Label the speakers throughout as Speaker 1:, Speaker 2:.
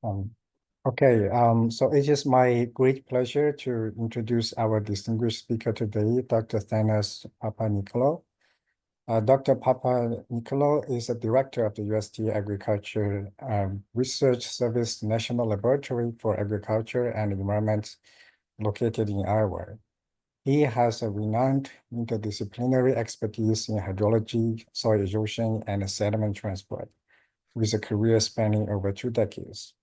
Speaker 1: Um, so it is my great pleasure to introduce our distinguished speaker today, Dr. Thanos Papanicolaou. Dr. Papanicolaou is the director of the USDA Agriculture Research Service National Laboratory for Agriculture and Environment located in Iowa. He has a renowned interdisciplinary expertise in hydrology, soil erosion, and sediment transport, with a career spanning over 2 decades.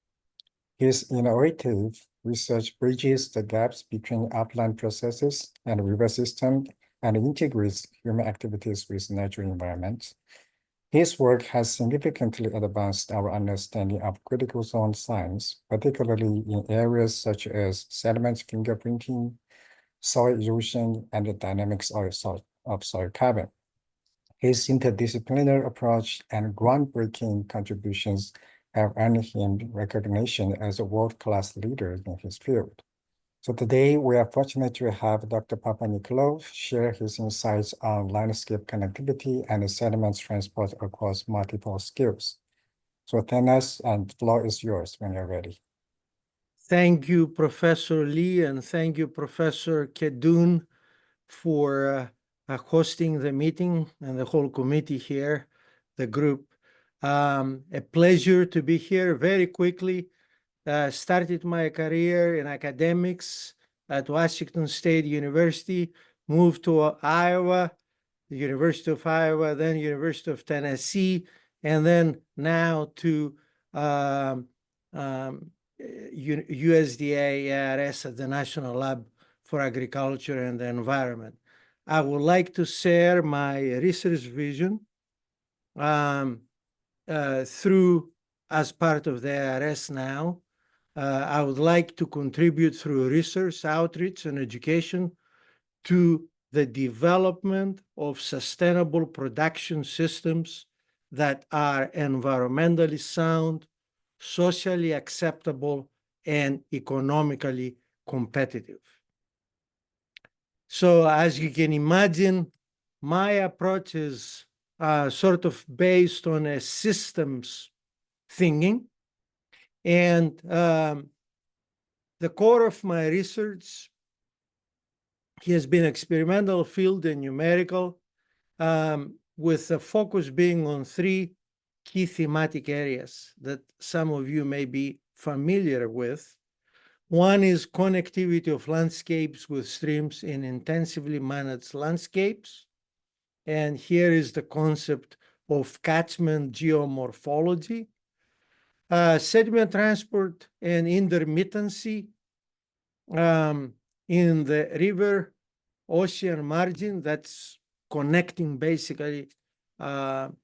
Speaker 1: His innovative research bridges the gaps between upland processes and river systems and integrates human activities with natural environments. His work has significantly advanced our understanding of critical zone science, particularly in areas such as sediment fingerprinting, soil erosion, and the dynamics of soil carbon. His interdisciplinary approach and groundbreaking contributions have earned him recognition as a world-class leader in his field. So today, we are fortunate to have Dr. Papanicolaou share his insights on landscape connectivity and sediment transport across multiple scales. So Thanos, and the floor is yours when you're ready.
Speaker 2: Thank you, Professor Lee, and thank you, Professor Kedoun, for hosting the meeting and the whole committee here, the group. A pleasure to be here. Very quickly, started my career in academics at Washington State University, moved to Iowa, the University of Iowa, then University of Tennessee, and then now to USDA ARS at the National Lab for Agriculture and the Environment. I would like to share my research vision through, as part of the ARS now. I would like to contribute through research, outreach, and education to the development of sustainable production systems that are environmentally sound, socially acceptable, and economically competitive. So as you can imagine, my approach is sort of based on a systems thinking. And the core of my research has been experimental, field, and numerical, with the focus being on 3 key thematic areas that some of you may be familiar with. One is connectivity of landscapes with streams in intensively managed landscapes. And here is the concept of catchment geomorphology. Sediment transport and intermittency in the river ocean margin, that's connecting basically the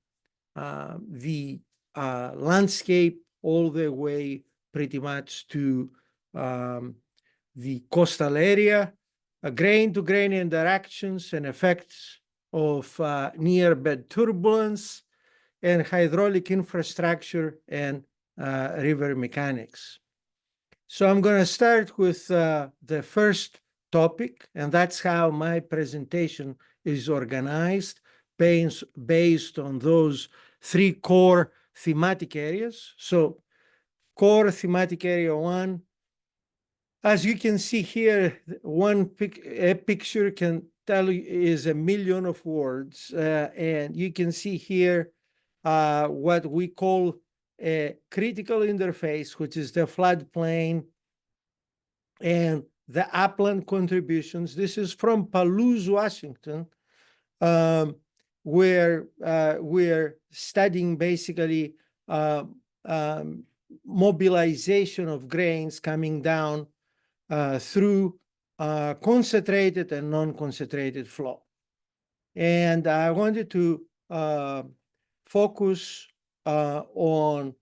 Speaker 2: landscape all the way pretty much to the coastal area, grain-to-grain interactions and effects of near-bed turbulence, and hydraulic infrastructure and river mechanics. So I'm going to start with the first topic, and that's how my presentation is organized, based on those 3 core thematic areas. So core thematic area 1, as you can see here, a picture can tell you is 1,000,000 of words, and you can see here what we call a critical interface, which is the floodplain and the upland contributions. This is from Palouse, Washington, where we're studying basically mobilization of grains coming down through concentrated and non-concentrated flow. And I wanted to focus on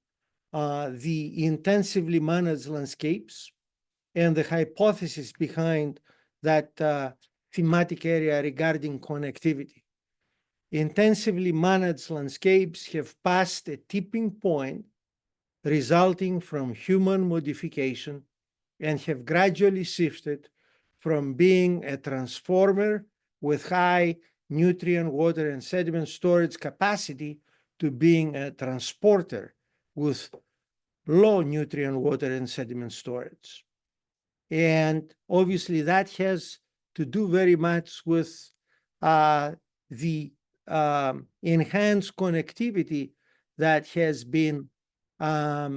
Speaker 2: the intensively managed landscapes and the hypothesis behind that thematic area regarding connectivity. Intensively managed landscapes have passed a tipping point resulting from human modification and have gradually shifted from being a transformer with high nutrient, water, and sediment storage capacity to being a transporter with low nutrient, water, and sediment storage. And obviously that has to do very much with the enhanced connectivity that has been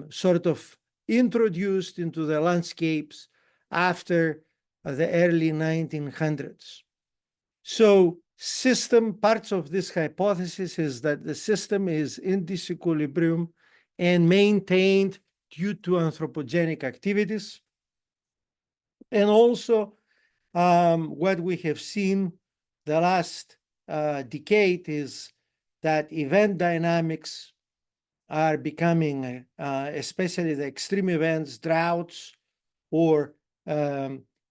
Speaker 2: sort of introduced into the landscapes after the early 1900s. So parts of this hypothesis is that the system is in disequilibrium and maintained due to anthropogenic activities. And also what we have seen the last decade is that event dynamics are becoming, especially the extreme events, droughts, or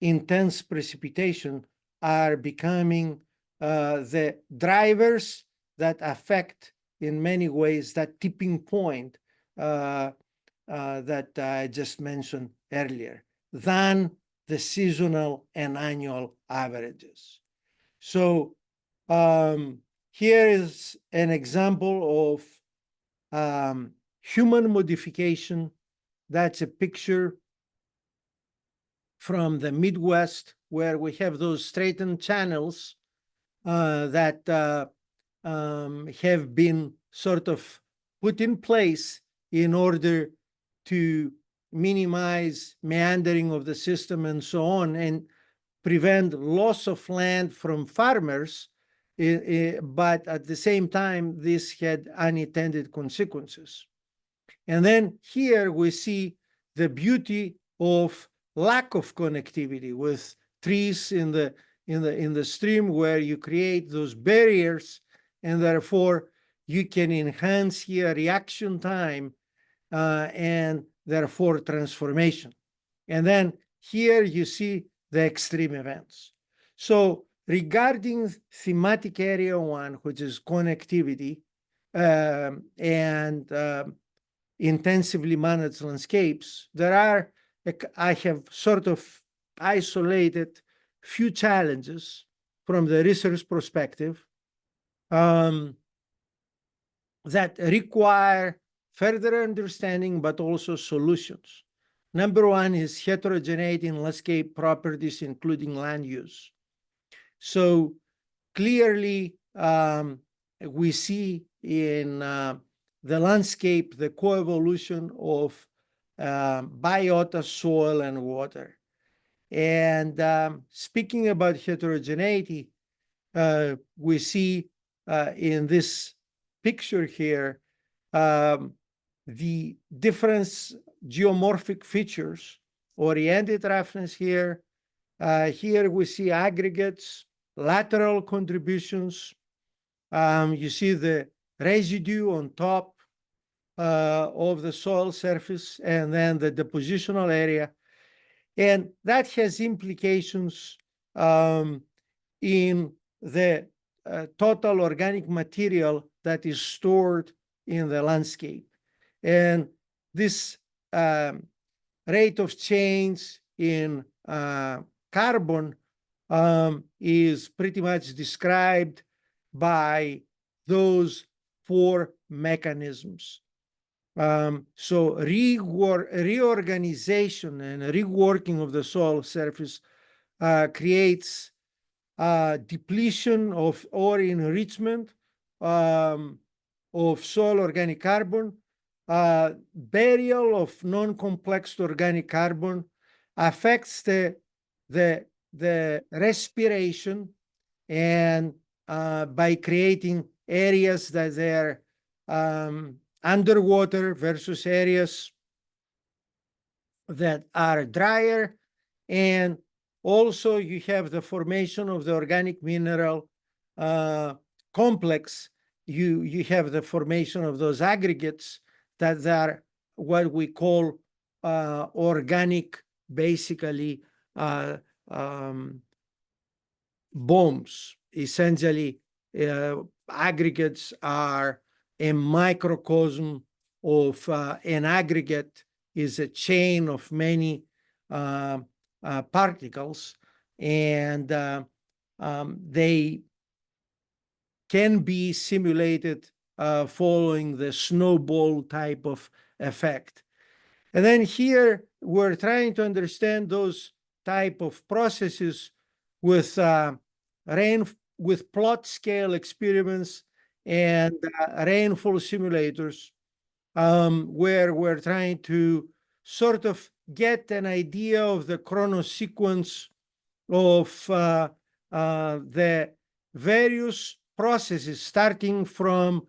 Speaker 2: intense precipitation are becoming the drivers that affect in many ways that tipping point that I just mentioned earlier, than the seasonal and annual averages. So here is an example of human modification. That's a picture from the Midwest where we have those straightened channels that have been sort of put in place in order to minimize meandering of the system and so on, and prevent loss of land from farmers. But at the same time, this had unintended consequences. And then here we see the beauty of lack of connectivity with trees in the stream, where you create those barriers, and therefore you can enhance here reaction time and therefore transformation. And then here you see the extreme events. So regarding thematic area 1, which is connectivity and intensively managed landscapes, I have sort of isolated few challenges from the research perspective that require further understanding, but also solutions. Number one is heterogeneity in landscape properties, including land use. So clearly, we see in the landscape the coevolution of biota, soil, and water. And speaking about heterogeneity, we see in this picture here the different geomorphic features, oriented roughness here. Here we see aggregates, lateral contributions. You see the residue on top of the soil surface, and then the depositional area. And that has implications in the total organic material that is stored in the landscape. And this rate of change in carbon is pretty much described by those 4 mechanisms. So reorganization and reworking of the soil surface creates depletion of or enrichment of soil organic carbon, burial of non-complex organic carbon, affects the respiration, and by creating areas that they're underwater versus areas that are drier. And also you have the formation of the organic mineral complex. You have the formation of those aggregates that are what we call organic, basically bombs. Essentially, aggregates are a microcosm of an aggregate is a chain of many particles, and they can be simulated following the snowball type of effect. And then here, we're trying to understand those type of processes with with plot scale experiments and rainfall simulators, where we're trying to sort of get an idea of the chronosequence of the various processes, starting from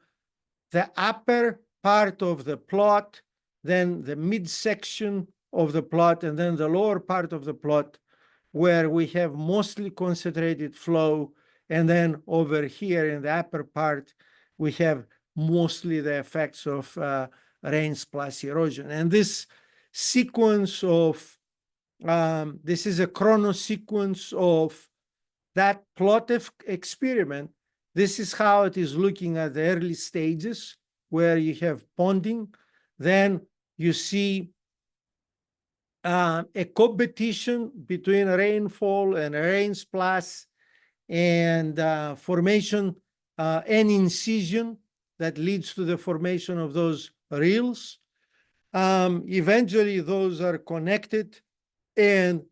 Speaker 2: the upper part of the plot, then the midsection of the plot, and then the lower part of the plot, where we have mostly concentrated flow. And then over here in the upper part, we have mostly the effects of rains plus erosion. And this sequence of, this is a chronosequence of that plot experiment. This is how it is looking at the early stages, where you have ponding. Then you see a competition between rainfall and rains plus, and formation and incision that leads to the formation of those rills. Eventually, those are connected, and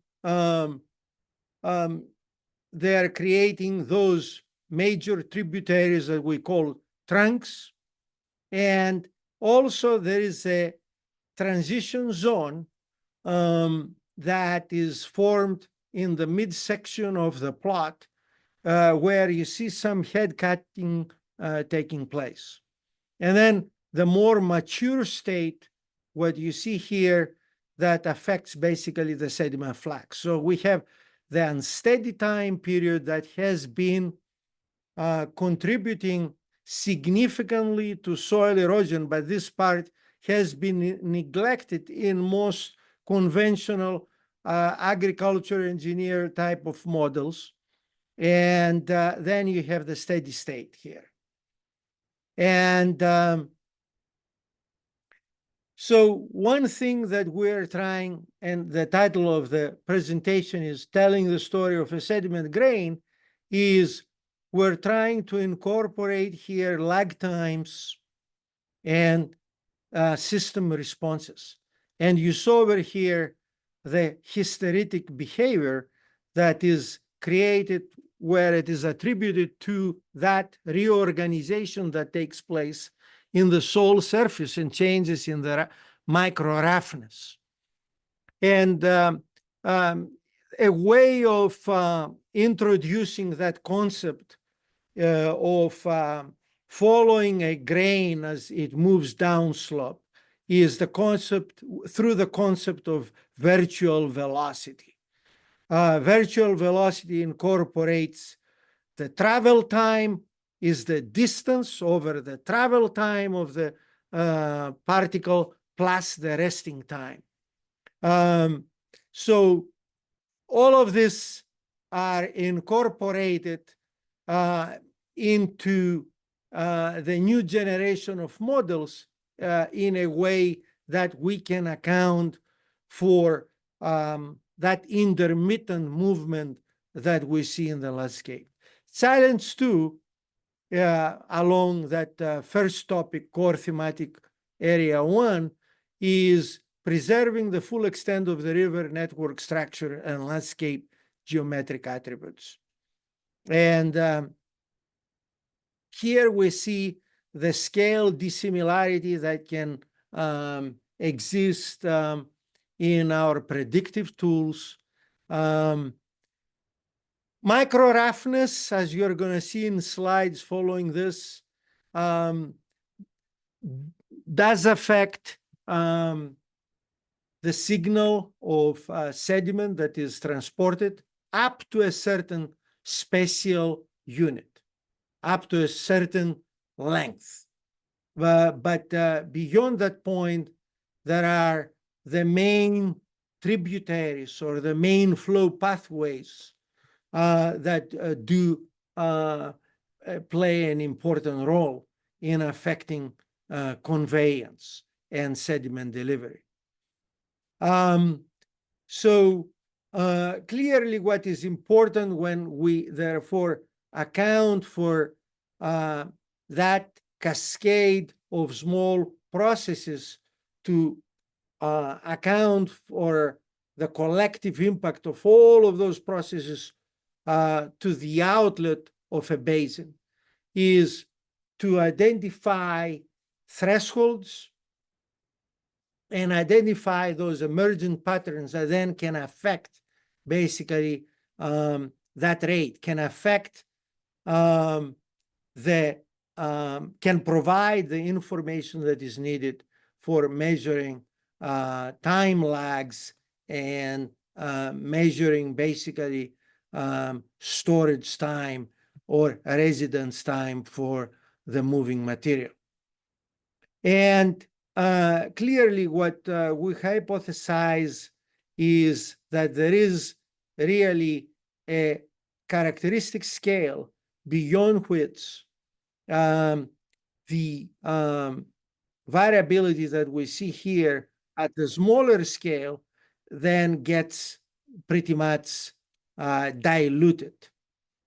Speaker 2: they are creating those major tributaries that we call trunks. And also there is a transition zone that is formed in the midsection of the plot, where you see some head cutting taking place. And then the more mature state, what you see here, that affects basically the sediment flux. So we have the unsteady time period that has been contributing significantly to soil erosion, but this part has been neglected in most conventional agriculture engineer type of models. And then you have the steady state here. And so one thing that we're trying, and the title of the presentation is Telling the Story of a Sediment Grain, is we're trying to incorporate here lag times and system responses. And you saw over here the hysteretic behavior that is created, where it is attributed to that reorganization that takes place in the soil surface and changes in the micro roughness. And a way of introducing that concept of following a grain as it moves downslope is the concept, through the concept of virtual velocity. Virtual velocity incorporates the travel time is the distance over the travel time of the particle plus the resting time. So all of this are incorporated into the new generation of models in a way that we can account for that intermittent movement that we see in the landscape. Challenge 2, along that first topic, core thematic area 1, is preserving the full extent of the river network structure and landscape geometric attributes. And here we see the scale dissimilarity that can exist in our predictive tools. Micro roughness, as you're going to see in slides following this, does affect the signal of sediment that is transported up to a certain spatial unit, up to a certain length. But beyond that point, there are the main tributaries or the main flow pathways that do play an important role in affecting conveyance and sediment delivery. So clearly what is important when we therefore account for that cascade of small processes to account for the collective impact of all of those processes to the outlet of a basin is to identify thresholds and identify those emergent patterns that then can affect basically that rate, can affect can provide the information that is needed for measuring time lags and measuring basically storage time or residence time for the moving material. And clearly what we hypothesize is that there is really a characteristic scale beyond which the variability that we see here at the smaller scale then gets pretty much diluted.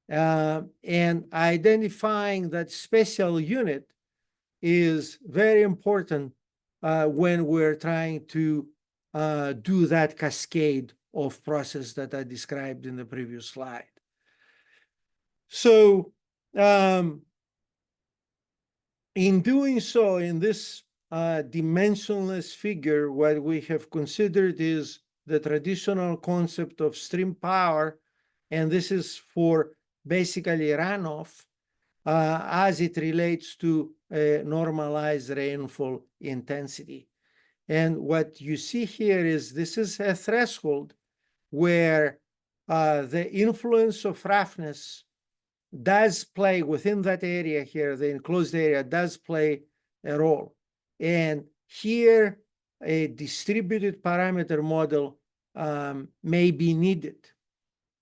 Speaker 2: And identifying that special unit is very important when we're trying to do that cascade of process that I described in the previous slide. So in doing so, in this dimensionless figure, what we have considered is the traditional concept of stream power, and this is for basically runoff as it relates to a normalized rainfall intensity. And what you see here is this is a threshold where the influence of roughness does play within that area here, the enclosed area does play a role. And here, a distributed parameter model may be needed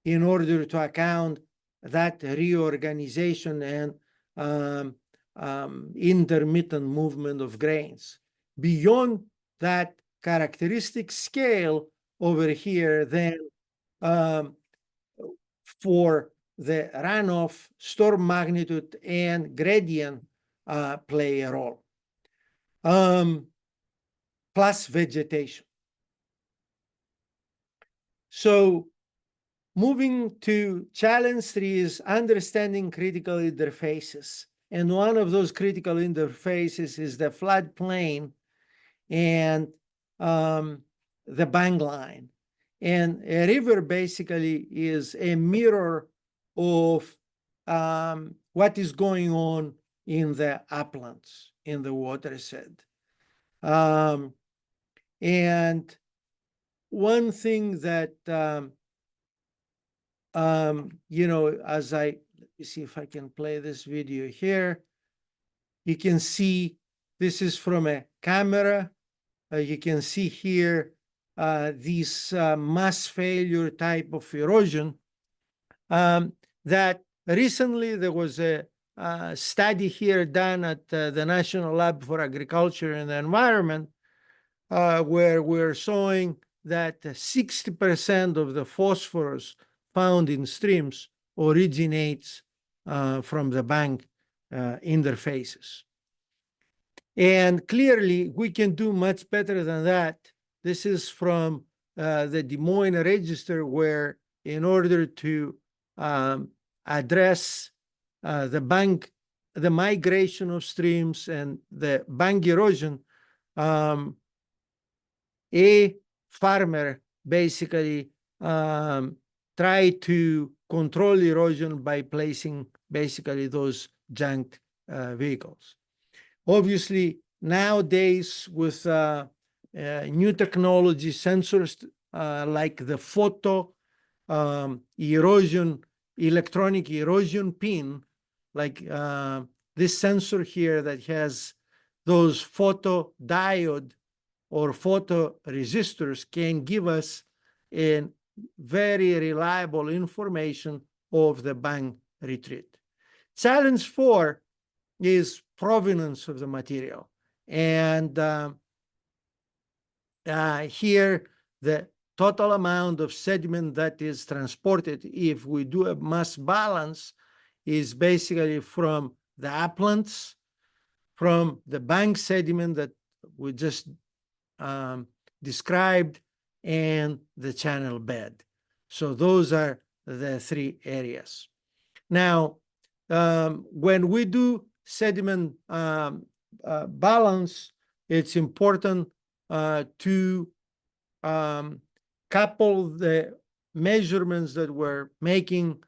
Speaker 2: in order to account that reorganization and intermittent movement of grains. Beyond that characteristic scale over here, then for the runoff, storm magnitude, and gradient play a role, plus vegetation. So moving to challenge 3 is understanding critical interfaces. And one of those critical interfaces is the floodplain and the bank line. And a river basically is a mirror of what is going on in the uplands, in the watershed. And one thing that, you know, as let me see if I can play this video here. You can see this is from a camera. You can see here this mass failure type of erosion that recently there was a study here done at the National Lab for Agriculture and the Environment where we're showing that 60% of the phosphorus found in streams originates from the bank interfaces. And clearly, we can do much better than that. This is from the Des Moines Register, where in order to address the migration of streams and the bank erosion, a farmer basically tried to control erosion by placing basically those janked vehicles. Obviously, nowadays with new technology, sensors like the photo erosion, electronic erosion pin, like this sensor here that has those photodiode or photoresistors, can give us a very reliable information of the bank retreat. Challenge 4 is provenance of the material. And here, the total amount of sediment that is transported, if we do a mass balance, is basically from the uplands, from the bank sediment that we just described, and the channel bed. So those are the three areas. Now, when we do sediment balance, it's important to couple the measurements that we're making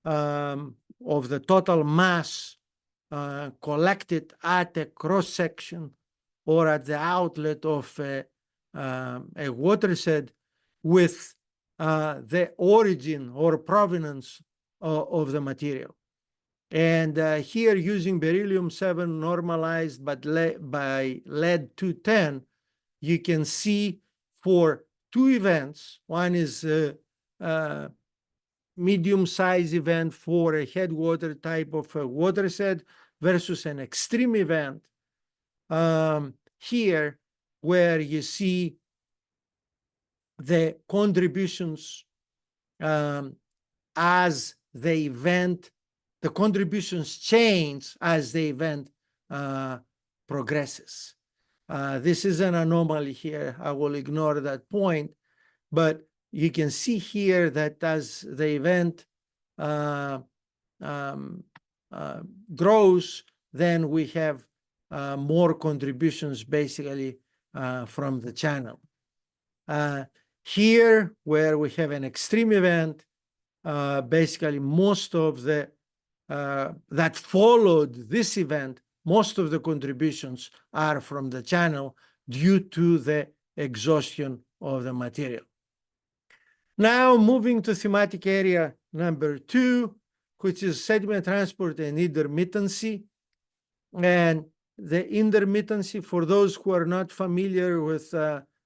Speaker 2: of the total mass collected at a cross-section or at the outlet of a watershed with the origin or provenance of the material. And here, using beryllium-7 normalized by lead-210, you can see for two events. One is a medium-sized event for a headwater type of a watershed versus an extreme event here, where you see the contributions as the event, the contributions change as the event progresses. This is an anomaly here. I will ignore that point, but you can see here that as the event grows, then we have more contributions basically from the channel. Here, where we have an extreme event, basically most of the that followed this event, most of the contributions are from the channel due to the exhaustion of the material. Now, moving to thematic area number 2, which is sediment transport and intermittency. And the intermittency, for those who are not familiar with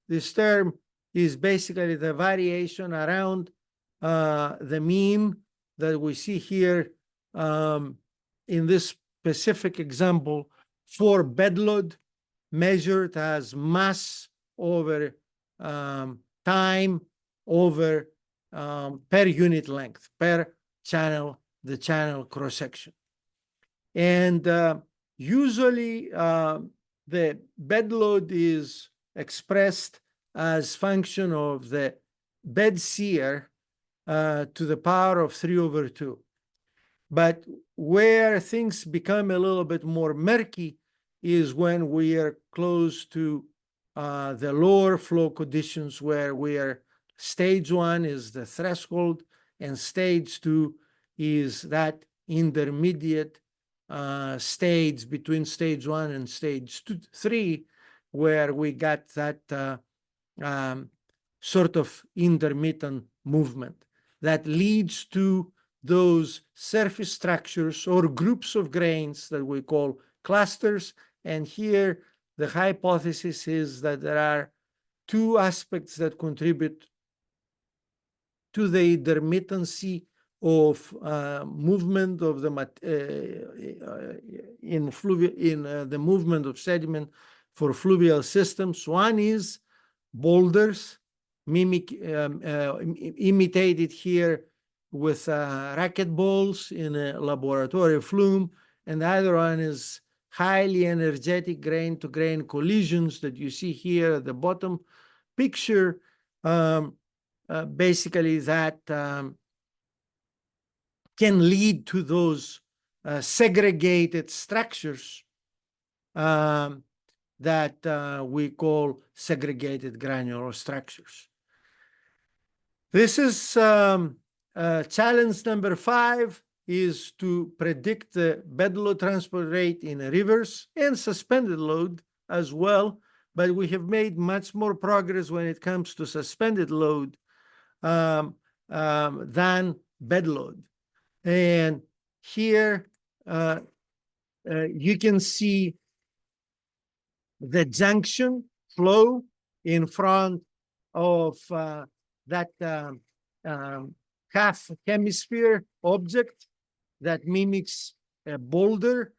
Speaker 2: this term, is basically the variation around the mean that we see here in this specific example for bedload measured as mass over time over per unit length, per channel, the channel cross-section. And usually the bedload is expressed as function of the bed shear to the power of 3/2. But where things become a little bit more murky is when we are close to the lower flow conditions, where we are stage 1 is the threshold and stage 2 is that intermediate stage between stage 1 and stage 3, where we got that sort of intermittent movement that leads to those surface structures or groups of grains that we call clusters. And here the hypothesis is that there are two aspects that contribute to the intermittency of movement of the the movement of sediment for fluvial systems. One is boulders, imitated here with racquetballs in a laboratory flume, and the other one is highly energetic grain-to-grain collisions that you see here at the bottom picture. Basically, that can lead to those segregated structures that we call segregated granular structures. This is challenge number 5, is to predict the bedload transport rate in rivers and suspended load as well. But we have made much more progress when it comes to suspended load than bedload. And here you can see the junction flow in front of that half hemisphere object that mimics a boulder.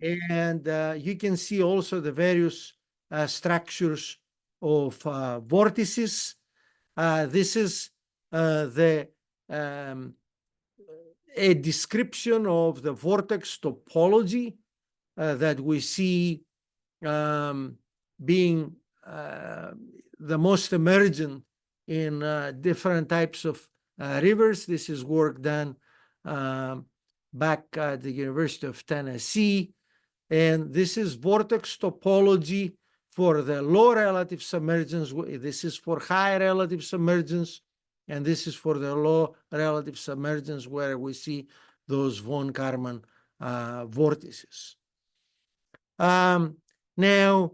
Speaker 2: And you can see also the various structures of vortices. This is a description of the vortex topology that we see being the most emergent in different types of rivers. This is work done back at the University of Tennessee. And this is vortex topology for the low relative submergence. This is for high relative submergence. And this is for the low relative submergence where we see those von Karman vortices. Now,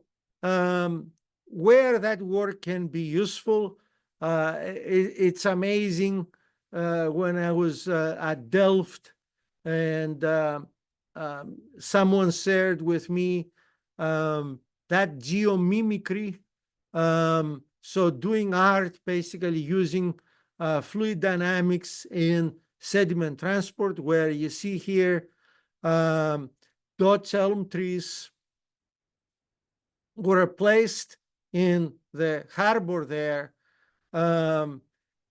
Speaker 2: where that work can be useful, it's amazing. When I was at Delft and someone shared with me that geomimicry, so doing art basically using fluid dynamics in sediment transport, where you see here Dutch elm trees were placed in the harbor there, and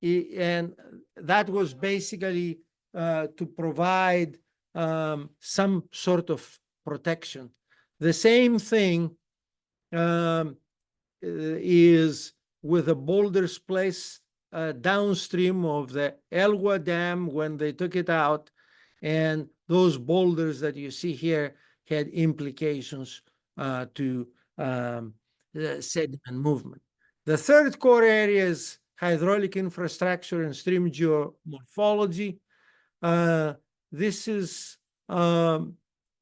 Speaker 2: that was basically to provide some sort of protection. The same thing is with the boulders placed downstream of the Elwha Dam when they took it out, and those boulders that you see here had implications to the sediment movement. The third core area is hydraulic infrastructure and stream geomorphology. This is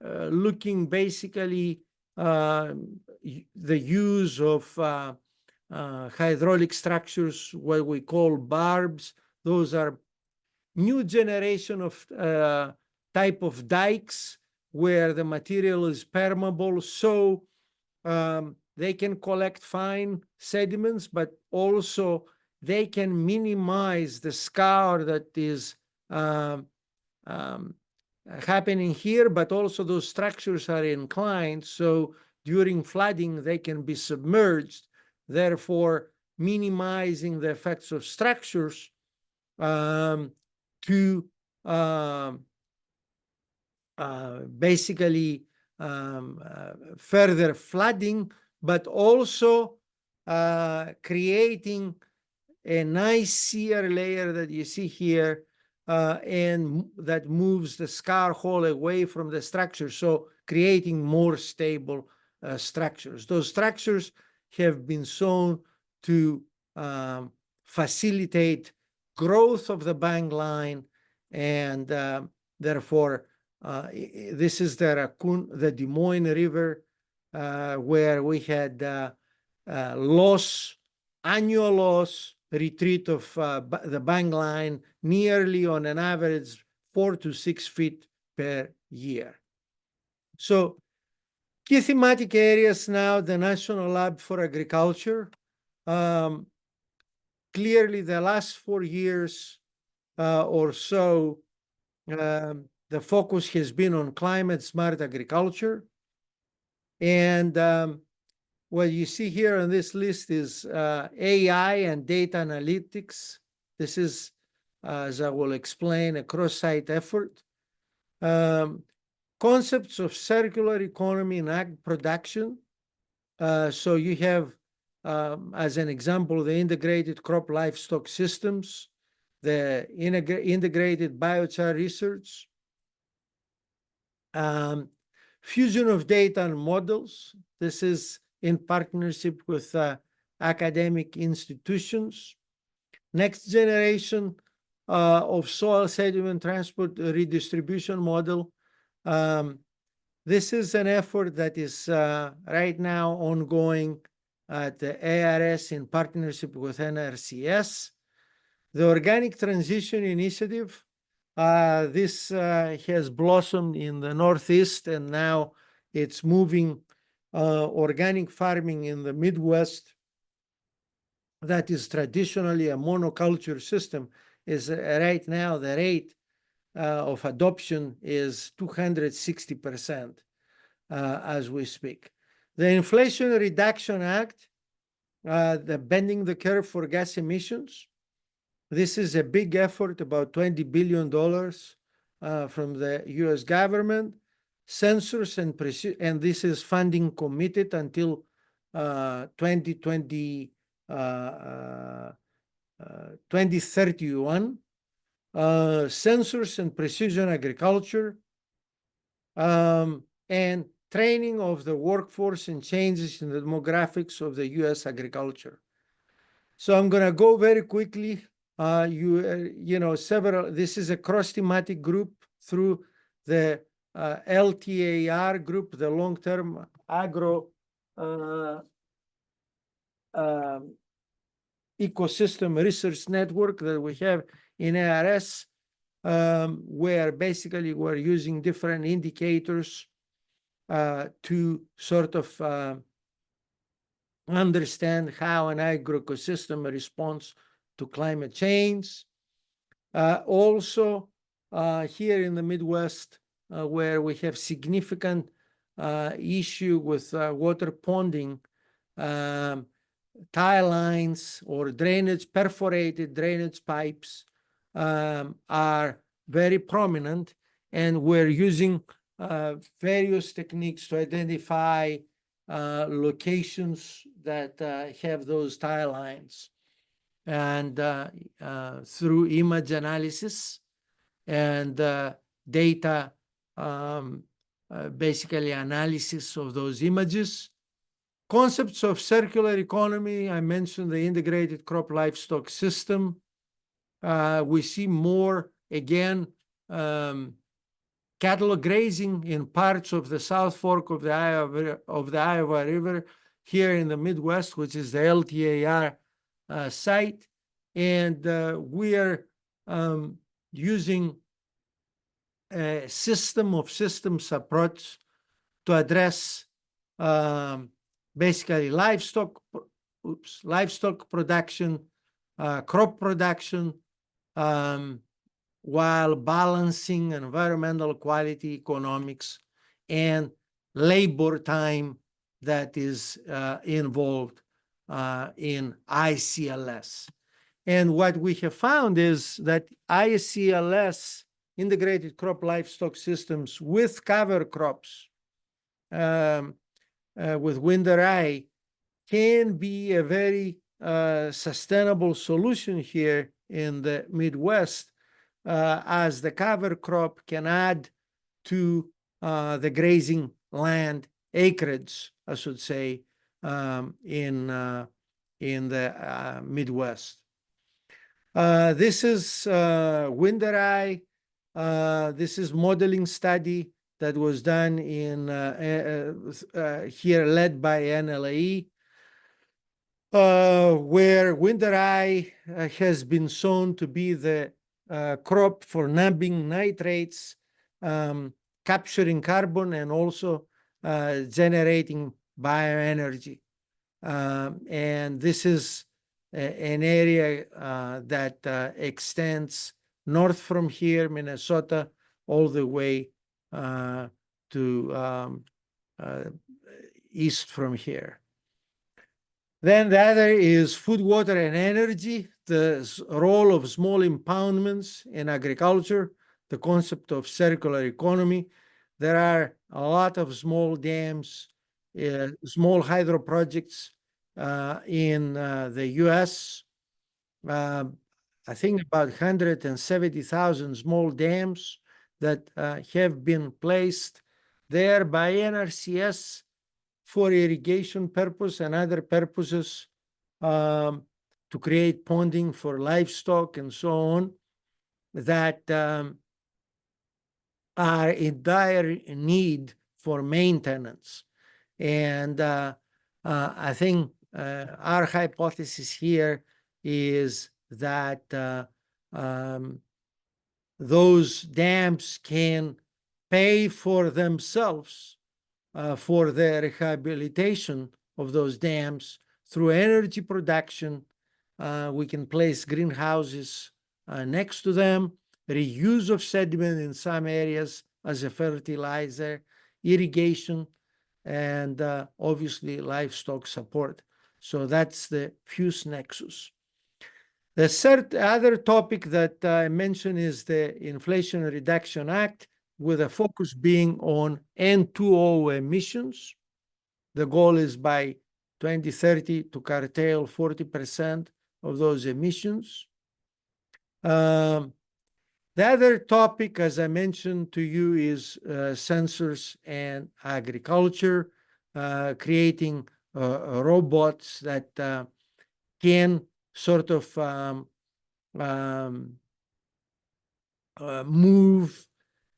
Speaker 2: looking basically the use of hydraulic structures, what we call barbs. Those are new generation of type of dikes where the material is permeable, so they can collect fine sediments, but also they can minimize the scour that is happening here, but also those structures are inclined, so during flooding they can be submerged, therefore minimizing the effects of structures to basically further flooding, but also creating a nice shear layer that you see here, and that moves the scar hole away from the structure, so creating more stable structures. Those structures have been shown to facilitate growth of the bank line, and therefore this is the Des Moines River, where we had annual loss retreat of the bank line nearly on an average 4 to 6 feet per year. So key thematic areas now, the National Lab for Agriculture. Clearly the last 4 years or so, the focus has been on climate smart agriculture. And what you see here on this list is AI and data analytics. This is, as I will explain, a cross-site effort. Concepts of circular economy and ag production. So you have, as an example, the integrated crop livestock systems, the integrated biochar research, fusion of data and models. This is in partnership with academic institutions. Next generation of soil sediment transport redistribution model. This is an effort that is right now ongoing at the ARS in partnership with NRCS. The Organic Transition Initiative, this has blossomed in the Northeast, and now it's moving organic farming in the Midwest that is traditionally a monoculture system. Is right now the rate of adoption is 260% as we speak. The Inflation Reduction Act, the Bending the Curve for Gas Emissions. This is a big effort, about $20 billion from the US government. Sensors and this is funding committed until 2025. 2031, sensors and precision agriculture, and training of the workforce and changes in the demographics of the U.S. agriculture. So I'm going to go very quickly. This is a cross-thematic group through the LTAR group, the long-term agro ecosystem research network that we have in ARS, where basically we're using different indicators to sort of understand how an agroecosystem responds to climate change. Also, here in the Midwest, where we have significant issue with water ponding, tile lines or perforated drainage pipes are very prominent, and we're using various techniques to identify locations that have those tile lines. And through image analysis and data, basically analysis of those images. Concepts of circular economy, I mentioned the integrated crop livestock system. We see more, again, cattle grazing in parts of the South Fork of the Iowa River here in the Midwest, which is the LTAR site. And we are using a system of systems approach to address basically livestock production, crop production, while balancing environmental quality, economics, and labor time that is involved in ICLS. And what we have found is that ICLS, integrated crop livestock systems with cover crops, with winter rye, can be a very sustainable solution here in the Midwest, as the cover crop can add to the grazing land acreage, I should say, in the Midwest. This is winter rye. This is modeling study that was done in here, led by NLAE, where winter rye has been shown to be the crop for numbing nitrates, capturing carbon, and also generating bioenergy. And this is an area that extends north from here, Minnesota, all the way to east from here. Then the other is food, water, and energy, the role of small impoundments in agriculture, the concept of circular economy. There are a lot of small dams, small hydro projects in the US. I think about 170,000 small dams that have been placed there by NRCS for irrigation purpose and other purposes, to create ponding for livestock and so on, that are in dire need for maintenance. And I think our hypothesis here is that those dams can pay for themselves for the rehabilitation of those dams through energy production. We can place greenhouses next to them, reuse of sediment in some areas as a fertilizer, irrigation, and obviously livestock support. So that's the fuse nexus. The other topic that I mentioned is the Inflation Reduction Act, with a focus being on N2O emissions. The goal is by 2030 to curtail 40% of those emissions. The other topic, as I mentioned to you, is sensors and agriculture, creating robots that can sort of move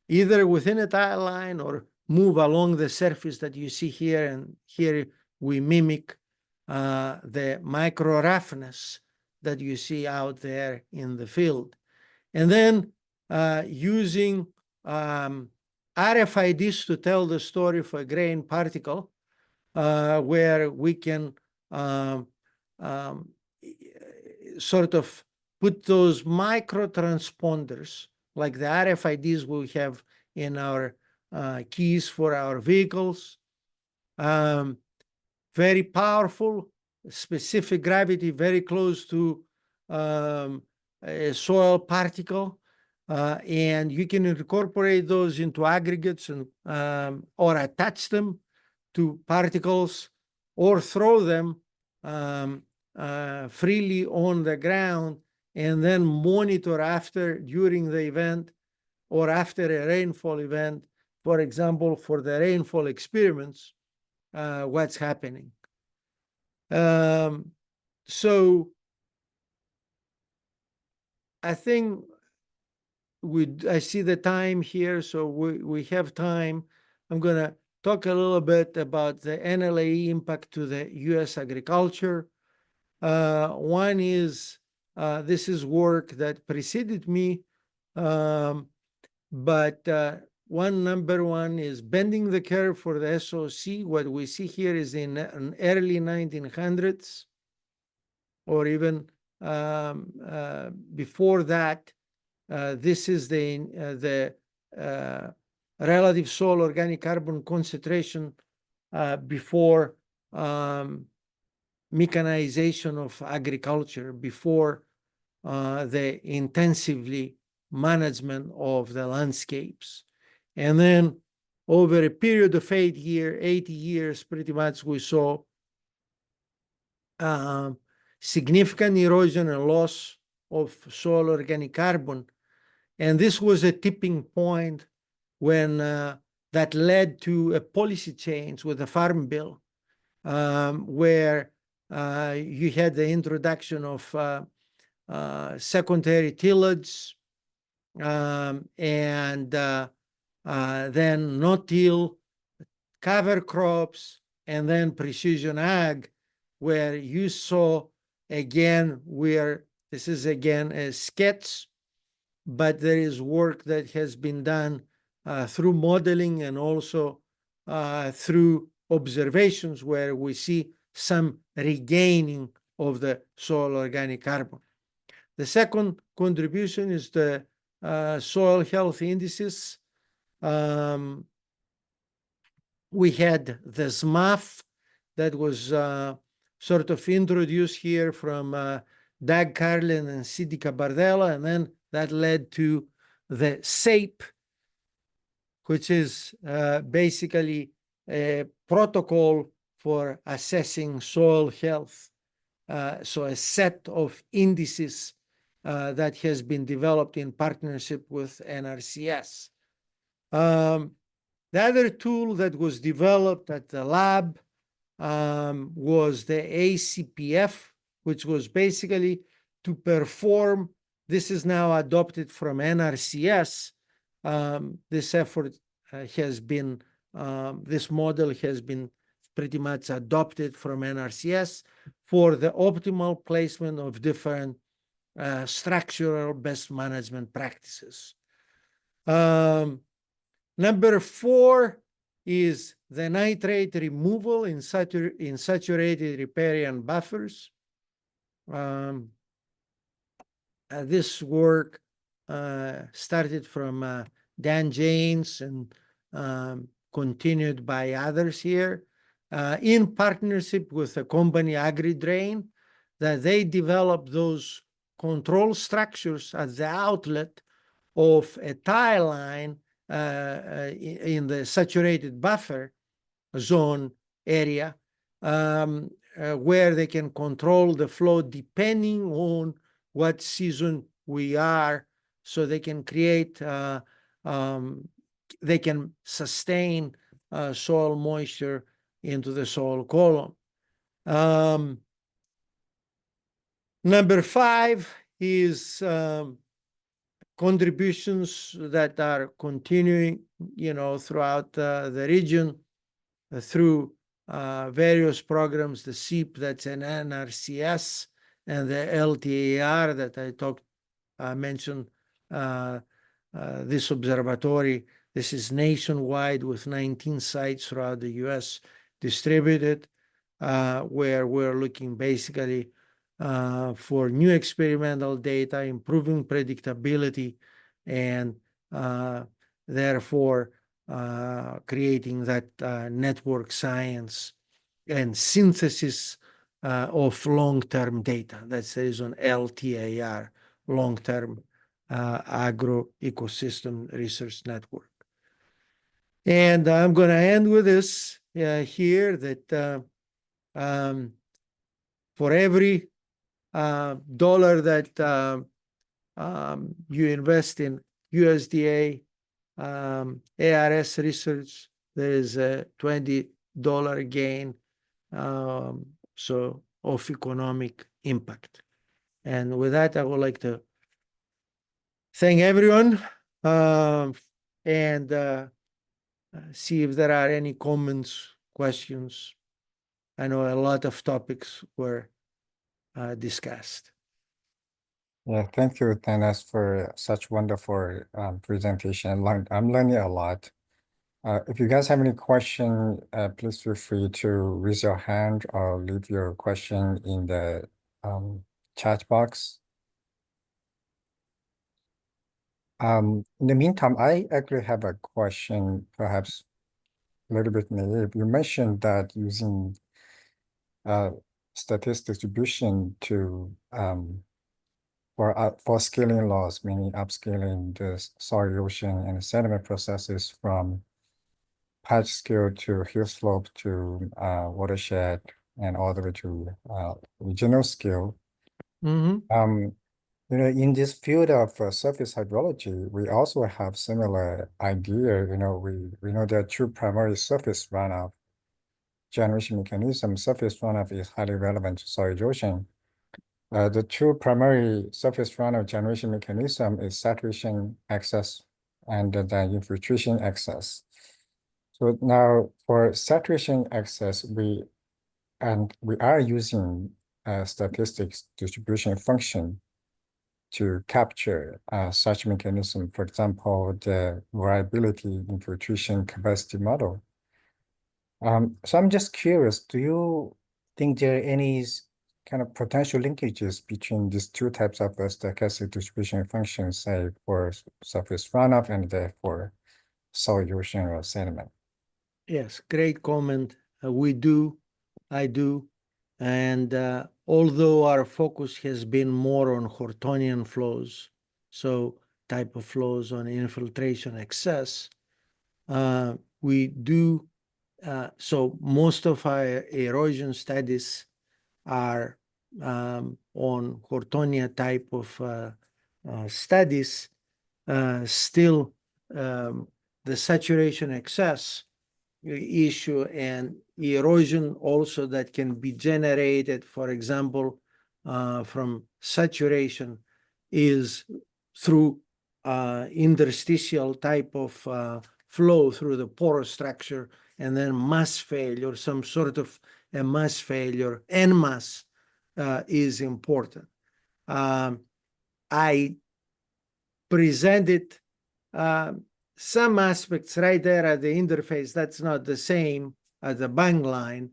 Speaker 2: either within a tile line or move along the surface that you see here. And here we mimic the micro roughness that you see out there in the field. And then using RFIDs to tell the story of a grain particle, where we can sort of put those micro transponders, like the RFIDs we have in our keys for our vehicles. Very powerful, specific gravity, very close to a soil particle, and you can incorporate those into aggregates and or attach them to particles or throw them freely on the ground, and then monitor during the event or after a rainfall event, for example, for the rainfall experiments, what's happening. So I think I see the time here, so we have time. I'm going to talk a little bit about the NLAE impact to the U.S. agriculture. One is, this is work that preceded me, but number one is bending the curve for the SOC. What we see here is in early 1900s, or even before that. This is the relative soil organic carbon concentration before mechanization of agriculture, before the intensively management of the landscapes. And then over a period of 80 years, pretty much, we saw significant erosion and loss of soil organic carbon. And this was a tipping point when that led to a policy change with the Farm Bill, where you had the introduction of secondary tillage, and then no-till, cover crops, and then precision ag, where you saw again, this is again a sketch, but there is work that has been done through modeling and also through observations, where we see some regaining of the soil organic carbon. The second contribution is the soil health indices. We had the SMAF that was sort of introduced here from Doug Carlin and Siddika Bardella, and then that led to the SAPE, which is basically a protocol for assessing soil health. So a set of indices that has been developed in partnership with NRCS. The other tool that was developed at the lab was the ACPF, which was basically to perform, this is now adopted from NRCS. This effort has been, this model has been pretty much adopted from NRCS for the optimal placement of different structural best management practices. Number 4 is the nitrate removal in saturated riparian buffers. This work started from Dan Janes and continued by others here, in partnership with the company AgriDrain, that they developed those control structures at the outlet of a tile line in the saturated buffer zone area, where they can control the flow depending on what season we are, so they can create, they can sustain soil moisture into the soil column. Number 5 is contributions that are continuing, throughout the region through various programs, the SEEP, that's an NRCS, and the LTAR that I mentioned, this observatory. This is nationwide with 19 sites throughout the US distributed, where we're looking basically for new experimental data, improving predictability, and therefore creating that network science and synthesis of long-term data. That's the reason LTAR, long-term agro-ecosystem research network. And I'm going to end with this here, that for every dollar that you invest in USDA ARS research, there is a $20 gain so of economic impact. And with that, I would like to thank everyone and see if there are any comments, questions. I know a lot of topics were discussed.
Speaker 1: Yeah, thank you, Thanos, for such wonderful presentation. I'm learning a lot. If you guys have any question, please feel free to raise your hand or leave your question in the chat box. In the meantime, I actually have a question, perhaps a little bit naive. You mentioned that using statistic distribution to for scaling laws, meaning upscaling the soil erosion and sediment processes from patch scale to hill slope to watershed and all the way to regional scale. In this field of surface hydrology, we also have similar idea. We know there are two primary surface runoff generation mechanisms. Surface runoff is highly relevant to soil erosion. The two primary surface runoff generation mechanism is saturation excess and then infiltration excess. So now for saturation excess, we are using statistics distribution function to capture such mechanism. For example, the variability infiltration capacity model. So I'm just curious, do you think there are any kind of potential linkages between these two types of stochastic distribution functions, say for surface runoff and therefore soil erosion or sediment?
Speaker 2: Yes, great comment. I do. And although our focus has been more on Hortonian flows, so type of flows on infiltration excess, we do, so most of our erosion studies are on Hortonia type of studies. Still, the saturation excess issue and erosion also that can be generated, for example, from saturation is through interstitial type of flow through the porous structure, and then mass failure, some sort of a mass failure, en masse is important. I presented some aspects right there at the interface. That's not the same as the bank line,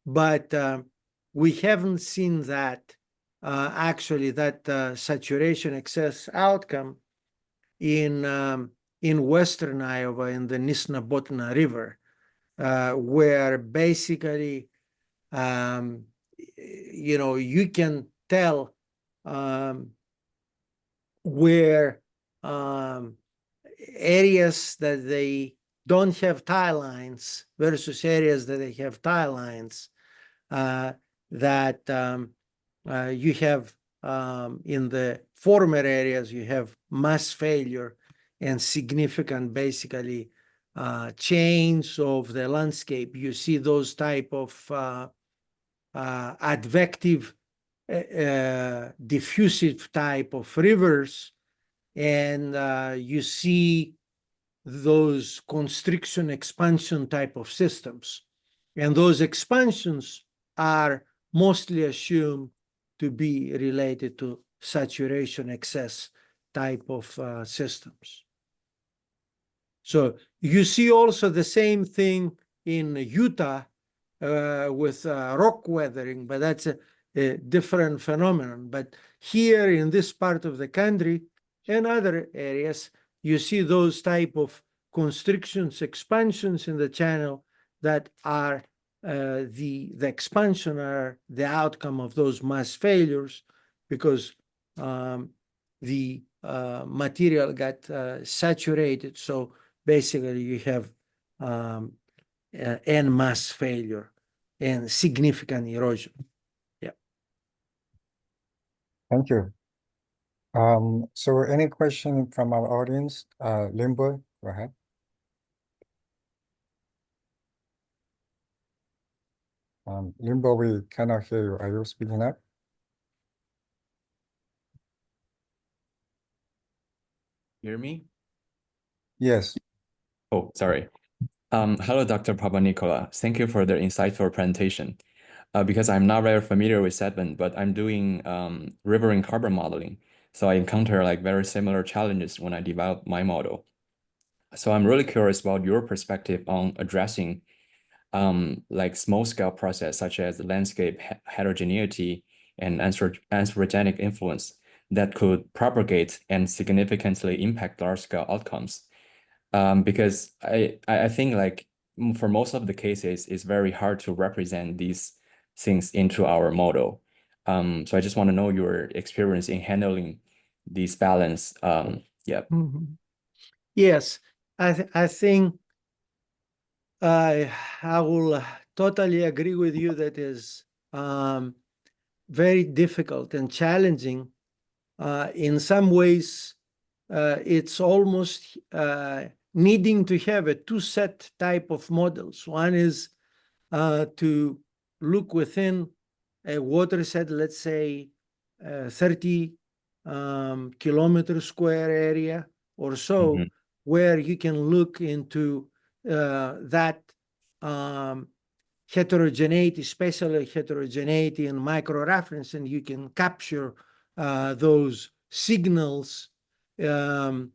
Speaker 2: but we haven't seen that actually that saturation excess outcome in western Iowa in the Nishnabotna River, where basically you can tell where areas that they don't have tie lines versus areas that they have tie lines. that you have in the former areas, you have mass failure and significant, basically, change of the landscape. You see those type of advective, diffusive type of rivers, and you see those constriction expansion type of systems. And those expansions are mostly assumed to be related to saturation excess type of systems. So you see also the same thing in Utah with rock weathering, but that's a different phenomenon. But here in this part of the country and other areas, you see those type of constrictions, expansions in the channel that are the expansion are the outcome of those mass failures, because the material got saturated. So basically you have en masse failure and significant erosion. Yeah.
Speaker 1: Thank you. So any question from our audience? Limbo, go ahead. Limbo, we cannot hear you. Are you speaking up?
Speaker 3: Hear me?
Speaker 1: Yes.
Speaker 3: Oh, sorry. Hello, Dr. Papanicolaou. Thank you for the insightful presentation. Because I'm not very familiar with sediment, but I'm doing riverine carbon modeling. So I encounter like very similar challenges when I develop my model. So I'm really curious about your perspective on addressing like small scale process such as landscape heterogeneity and anthropogenic influence that could propagate and significantly impact large scale outcomes. Because I think like for most of the cases, it's very hard to represent these things into our model. So I just want to know your experience in handling these balance. Yeah.
Speaker 2: Mm-hmm. Yes, I think I will totally agree with you. That is very difficult and challenging. In some ways, it's almost needing to have a two-set type of models. One is to look within a watershed, let's say 30 kilometer square area or so,
Speaker 3: Mm-hmm.
Speaker 2: where you can look into that heterogeneity, spatial heterogeneity and micro-reference, and you can capture those signals in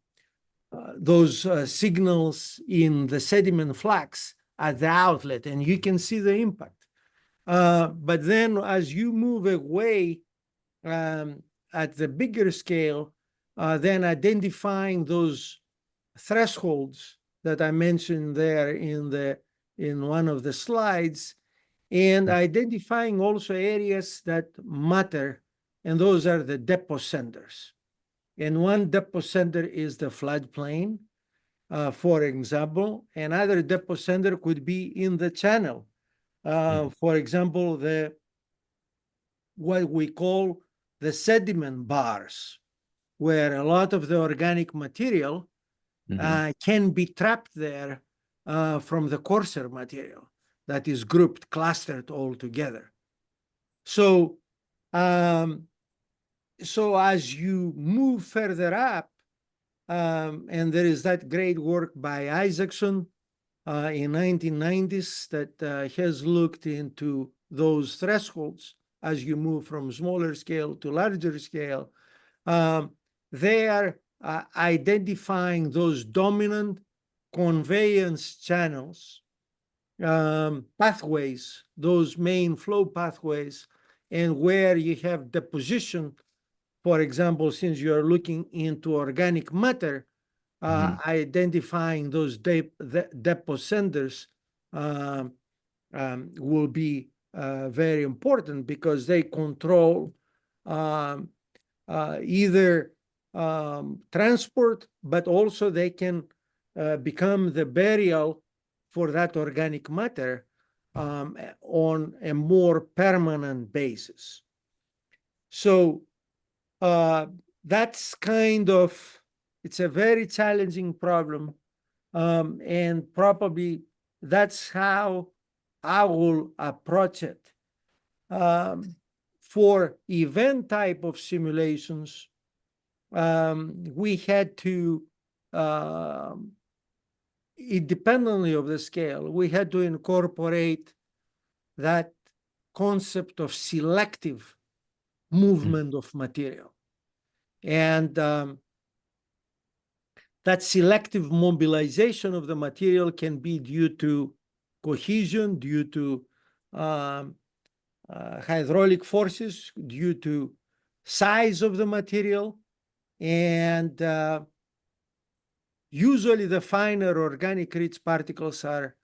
Speaker 2: the sediment flux at the outlet, and you can see the impact. But then as you move away at the bigger scale, then identifying those thresholds that I mentioned there in one of the slides, and identifying also areas that matter, and those are the depot centers. And one depot center is the floodplain, for example. Another depot center could be in the channel. For example, what we call the sediment bars, where a lot of the organic material can be trapped there from the coarser material that is grouped, clustered all together. So, so as you move further up, and there is that great work by Isaacson in 1990s that has looked into those thresholds as you move from smaller scale to larger scale. They are identifying those dominant conveyance channels, pathways, those main flow pathways, and where you have deposition. For example, since you are looking into organic matter, identifying those depot centers will be very important, because they control either transport, but also they can become the burial for that organic matter on a more permanent basis. So that's kind of, it's a very challenging problem. And probably that's how I will approach it. For event type of simulations, we had to, independently of the scale, we had to incorporate that concept of selective movement of material. And that selective mobilization of the material can be due to cohesion, due to hydraulic forces, due to size of the material, and usually the finer organic rich particles are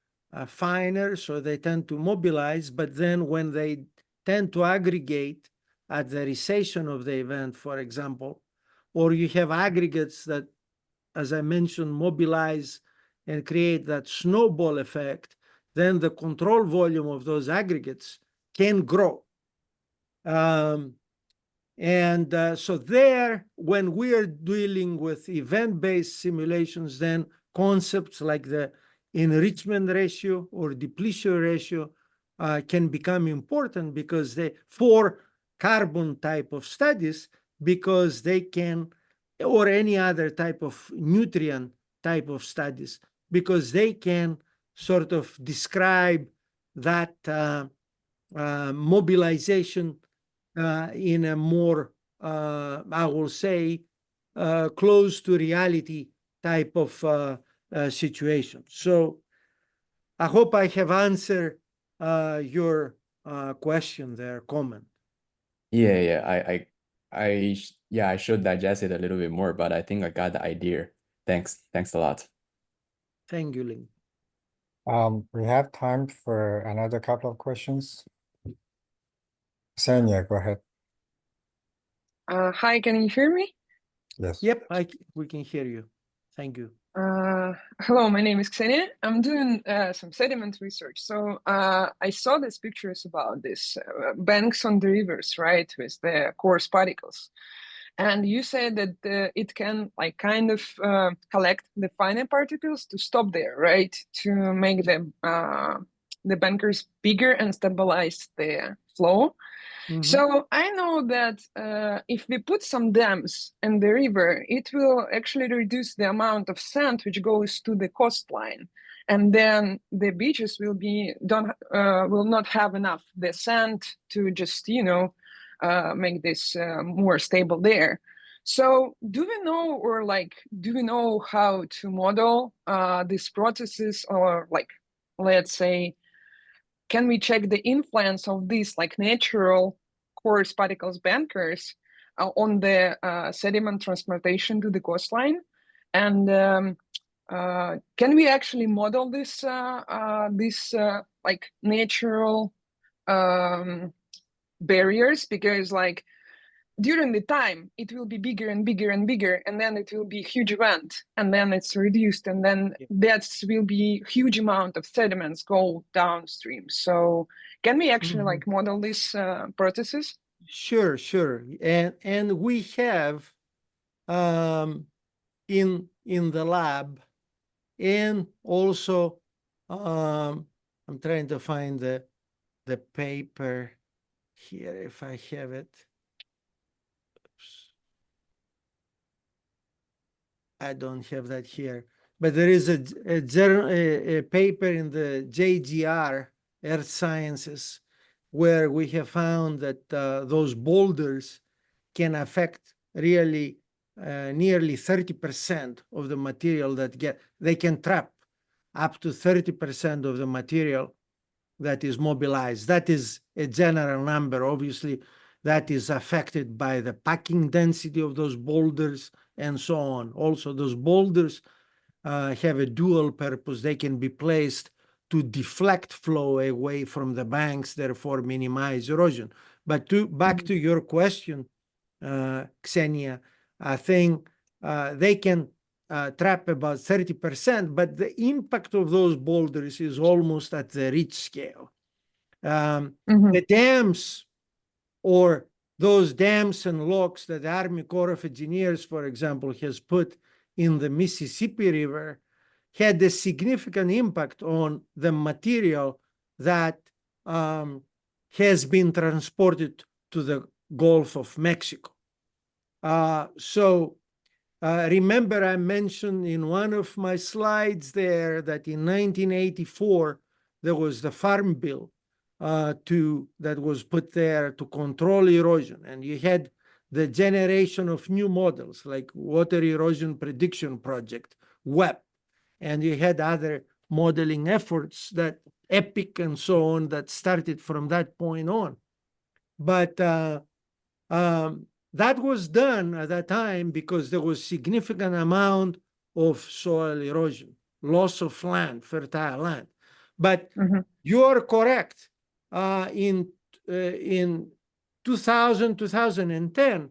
Speaker 2: finer, so they tend to mobilize, but then when they tend to aggregate at the recession of the event, for example, or you have aggregates that, as I mentioned, mobilize and create that snowball effect, then the control volume of those aggregates can grow. So there, when we are dealing with event-based simulations, then concepts like the enrichment ratio or depletion ratio can become important because for carbon type of studies, because they can, or any other type of nutrient type of studies, because they can sort of describe that mobilization in a more, I will say, close to reality type of situation. So I hope I have answered your question there, comment.
Speaker 3: Yeah, I should digest it a little bit more, but I think I got the idea. Thanks a lot.
Speaker 2: Thank you, Ling.
Speaker 1: We have time for another couple of questions. Sanya, go ahead.
Speaker 4: Hi, can you hear me?
Speaker 1: Yes.
Speaker 2: Yep, we can hear you. Thank you.
Speaker 4: Hello, my name is Ksenia. I'm doing some sediment research. So I saw these pictures about this banks on the rivers, right, with the coarse particles. And you said that it can like kind of collect the finer particles to stop there, right, to make the bankers bigger and stabilize the flow. So I know that if we put some dams in the river, it will actually reduce the amount of sand which goes to the coastline, and then the beaches will not have enough the sand to just make this more stable there. So do we know how to model these processes, or like, let's say, can we check the influence of these like natural coarse particles bankers on the sediment transportation to the coastline? And can we actually model this like natural barriers? Because like during the time it will be bigger and bigger and bigger, and then it will be a huge event, and then it's reduced, and then that will be huge amount of sediments go downstream. So can we actually like model these processes?
Speaker 2: Sure. And we have in the lab, and also I'm trying to find the paper here if I have it. I don't have that here, but there is a paper in the JGR, Earth Sciences, where we have found that those boulders can affect really nearly 30% of the material they can trap up to 30% of the material that is mobilized. That is a general number. Obviously, that is affected by the packing density of those boulders and so on. Also, those boulders have a dual purpose. They can be placed to deflect flow away from the banks, therefore minimize erosion. But back to your question, Ksenia, I think they can trap about 30%, but the impact of those boulders is almost at the ridge scale. The dams, or those dams and locks that the Army Corps of Engineers, for example, has put in the Mississippi River, had a significant impact on the material that has been transported to the Gulf of Mexico. Remember, I mentioned in one of my slides there that in 1984, there was the Farm Bill that was put there to control erosion. And you had the generation of new models like Water Erosion Prediction Project, WEP. And you had other modeling efforts that EPIC and so on that started from that point on. But that was done at that time because there was significant amount of soil erosion, loss of land, fertile land. But you are correct. In 2000, 2010,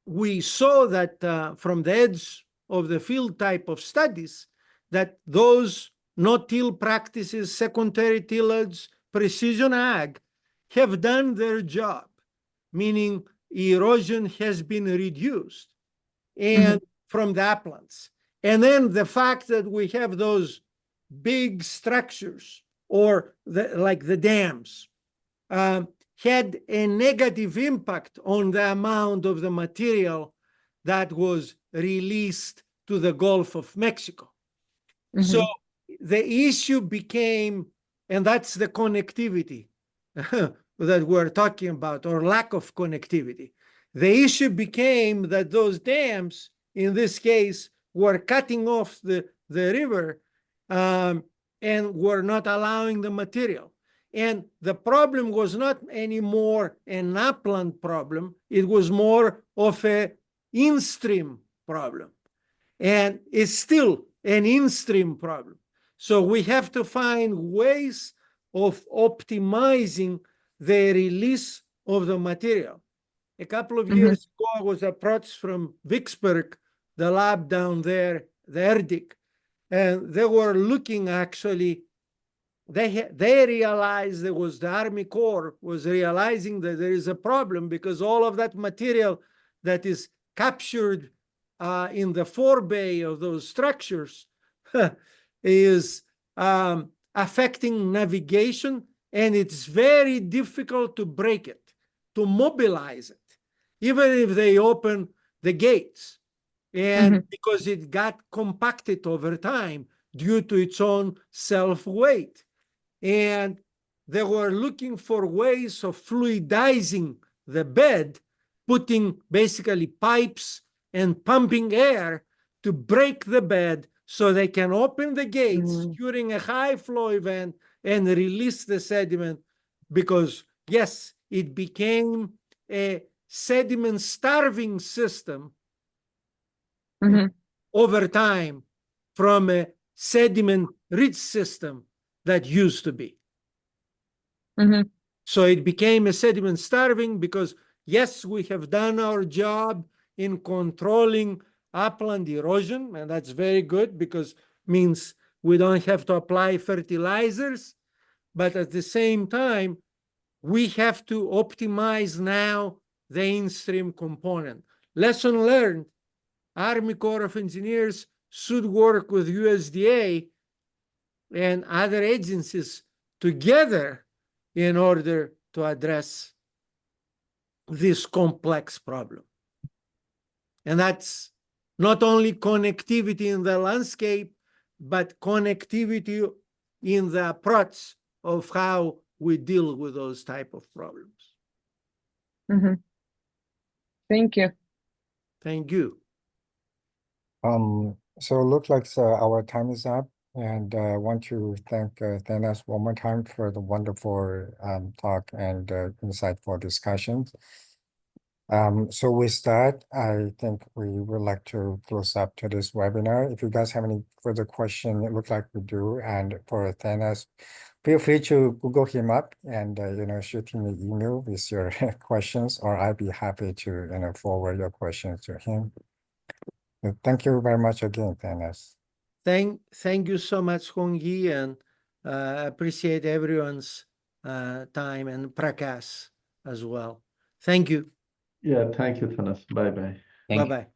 Speaker 2: we saw that from the edge of the field type of studies, that those no-till practices, secondary tillage, precision ag, have done their job, meaning erosion has been reduced and from the uplands. And then the fact that we have those big structures, or like the dams, had a negative impact on the amount of the material that was released to the Gulf of Mexico. So the issue became, and that's the connectivity that we're talking about, or lack of connectivity. The issue became that those dams, in this case, were cutting off the river and were not allowing the material. And the problem was not anymore an upland problem, it was more of an in-stream problem. And it's still an in-stream problem. So we have to find ways of optimizing the release of the material. A couple of years ago, I was approached from Vicksburg, the lab down there, the ERDIC, and they were looking actually, they realized there was the Army Corps was realizing that there is a problem because all of that material that is captured in the forebay of those structures is affecting navigation, and it's very difficult to break it, to mobilize it, even if they open the gates. And because it got compacted over time due to its own self-weight. And they were looking for ways of fluidizing the bed, putting basically pipes and pumping air to break the bed so they can open the gates during a high flow event and release the sediment, because yes, it became a sediment starving system over time from a sediment rich system that used to be. So it became a sediment starving because yes, we have done our job in controlling upland erosion, and that's very good because means we don't have to apply fertilizers, but at the same time, we have to optimize now the in-stream component. Lesson learned, Army Corps of Engineers should work with USDA and other agencies together in order to address this complex problem. And that's not only connectivity in the landscape, but connectivity in the approach of how we deal with those type of problems.
Speaker 4: Thank you.
Speaker 2: Thank you.
Speaker 1: So it looks like our time is up, and I want to thank Thanos one more time for the wonderful talk and insightful discussions. So with that, I think we would like to close up to this webinar. If you guys have any further questions, it looks like we do. And for Thanos, feel free to Google him up and shoot him an email with your questions, or I'd be happy to forward your questions to him. Thank you very much again, Thanos.
Speaker 2: Thank you so much, Hongyi, and Appreciate everyone's time and Prakash as well. Thank you.
Speaker 5: Yeah, thank you, Thanos. Bye-bye.
Speaker 3: Thank you.
Speaker 2: Bye-bye.